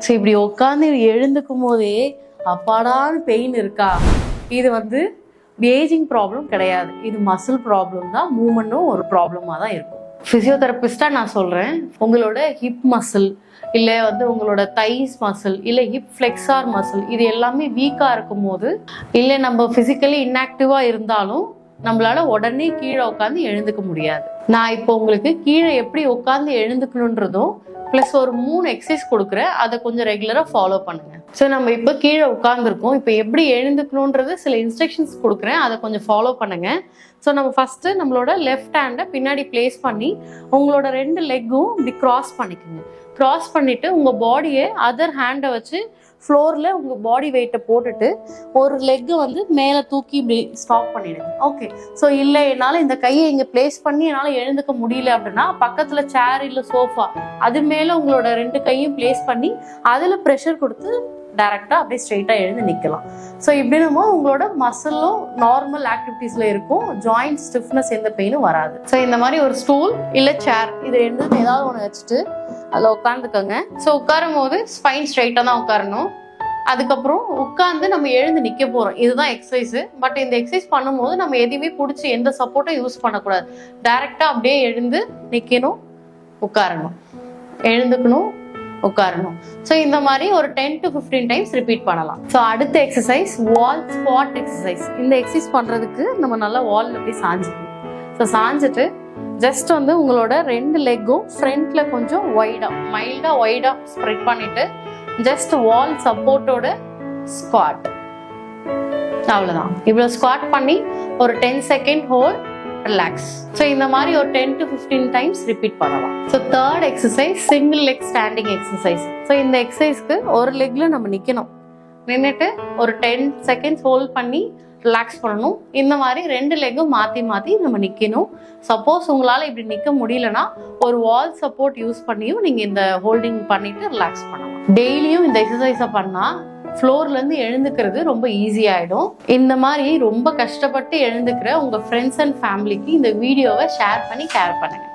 So இப்படி உட்காந்து எழுந்துக்கும் போதே அப்பாடான பெயின் இருக்கா, இது ஏஜிங் ப்ராப்ளம் கிடையாது, இது மசில் ப்ராப்ளம் தான், மூமெண்ட்டும் ஒரு ப்ராப்ளமாக தான் இருக்கும். ஃபிசியோதெரபிஸ்டாக நான் சொல்கிறேன், உங்களோட ஹிப் மசில் இல்லை உங்களோட தைஸ் மசில் இல்லை ஹிப் ஃப்ளெக்ஸார் மசில் இது எல்லாமே வீக்காக இருக்கும் போது, இல்லை நம்ம ஃபிசிக்கலி இன்ஆக்டிவாக இருந்தாலும் நம்மளால உடனே கீழே உட்காந்து எழுந்துக்க முடியாது. நான் இப்போ உங்களுக்கு கீழே எப்படி உட்காந்து எழுந்துக்கணுன்றதும் ப்ளஸ் ஒரு 3 எக்ஸசைஸ் கொடுக்குறேன், அதை கொஞ்சம் ரெகுலராக ஃபாலோ பண்ணுங்க. ஸோ நம்ம இப்போ கீழே உட்காந்துருக்கோம், இப்போ எப்படி எழுந்துக்கணுன்றது சில இன்ஸ்ட்ரக்ஷன்ஸ் கொடுக்குறேன், அதை கொஞ்சம் ஃபாலோ பண்ணுங்க. ஸோ நம்ம ஃபஸ்ட்டு நம்மளோட லெஃப்ட் ஹேண்டை பின்னாடி பிளேஸ் பண்ணி உங்களோட 2 லெக்கும் இப்படி கிராஸ் பண்ணிக்கோங்க. கிராஸ் பண்ணிவிட்டு உங்கள் பாடியை அதர் ஹேண்டை வச்சு ஃப்ளோரில் உங்கள் பாடி வெயிட்டை போட்டுட்டு ஒரு லெக்கு மேலே தூக்கி இப்படி ஸ்டாப் பண்ணிடுங்க. ஓகே. ஸோ இல்லை என்னால் இந்த கையை இங்கே பிளேஸ் பண்ணி என்னால் எழுந்துக்க முடியல அப்படின்னா பக்கத்தில் சேர் இல்லை சோஃபா அது மேலே உங்களோட 2 கையும் பிளேஸ் பண்ணி அதில் ப்ரெஷர் கொடுத்து டைரெக்டாக அப்படியே ஸ்ட்ரெயிட்டாக எழுந்து நிற்கலாம். ஸோ இப்படின்னும் உங்களோட மசிலும் நார்மல் ஆக்டிவிட்டீஸில் இருக்கும், ஜாயிண்ட் ஸ்டிஃப்னஸ் எந்த பெயினும் வராது. ஸோ இந்த மாதிரி ஒரு ஸ்டூல் இல்லை சேர் இது ஏதாவது ஒன்று வச்சுட்டு அதில் உட்காந்துக்கோங்க. ஸோ உட்காரும் போது ஸ்பைன் ஸ்ட்ரைட்டாக தான் உட்காரணும். அதுக்கப்புறம் உட்காந்து நம்ம எழுந்து நிற்க போகிறோம், இதுதான் எக்ஸசைஸு. பட் இந்த எக்ஸசைஸ் பண்ணும்போது நம்ம எதுவுமே பிடிச்சி எந்த சப்போர்ட்டும் யூஸ் பண்ணக்கூடாது, டைரெக்டாக அப்படியே எழுந்து நிற்கணும், உட்காரணும், எழுந்துக்கணும், உட்காரணும். ஸோ இந்த மாதிரி ஒரு 10 to 15 டைம்ஸ் ரிப்பீட் பண்ணலாம். ஸோ அடுத்த எக்ஸசைஸ் வால் ஸ்குவாட் எக்ஸசைஸ். இந்த எக்ஸசைஸ் பண்ணுறதுக்கு நம்ம நல்லா வால் அப்படி சாஞ்சிக்கணும். ஸோ சாஞ்சிட்டு ஜஸ்ட் உங்களோட 2 லெக்கும் ஃப்ரண்ட்ல கொஞ்சம் வைடா ஸ்ப்ரெட் பண்ணிட்டு ஜஸ்ட் வால் சப்போர்ட்டோட ஸ்குவாட், அவ்வளோதான். இவ்வளோ ஸ்குவாட் பண்ணி ஒரு 10 செகண்ட் ஹோல்ட், ரிலாக்ஸ். ஸோ இந்த மாதிரி ஒரு 10 to 15 டைம்ஸ் ரிப்பீட் பண்ணலாம். So third exercise single leg standing exercise. So இந்த எக்ஸசைஸ்க்கு ஒரு லெக்ல நம்ம நிற்கணும், நின்றுட்டு ஒரு 10 செகண்ட்ஸ் ஹோல்ட் பண்ணி ரிலாக்ஸ் பண்ணணும். இந்த மாதிரி 2 லெக்கும் மாற்றி நம்ம நிற்கணும். சப்போஸ் உங்களால் இப்படி நிற்க முடியலன்னா ஒரு வால் சப்போர்ட் யூஸ் பண்ணியும் நீங்கள் இந்த ஹோல்டிங் பண்ணிட்டு ரிலாக்ஸ் பண்ணலாம். டெய்லியும் இந்த எக்ஸசைஸை பண்ணால் ஃப்ளோர்லேருந்து எழுந்துக்கிறது ரொம்ப ஈஸியாகிடும். இந்த மாதிரி ரொம்ப கஷ்டப்பட்டு எழுந்துக்கிற உங்கள் ஃப்ரெண்ட்ஸ் அண்ட் ஃபேமிலிக்கு இந்த வீடியோவை ஷேர் பண்ணி கேர் பண்ணுங்கள்.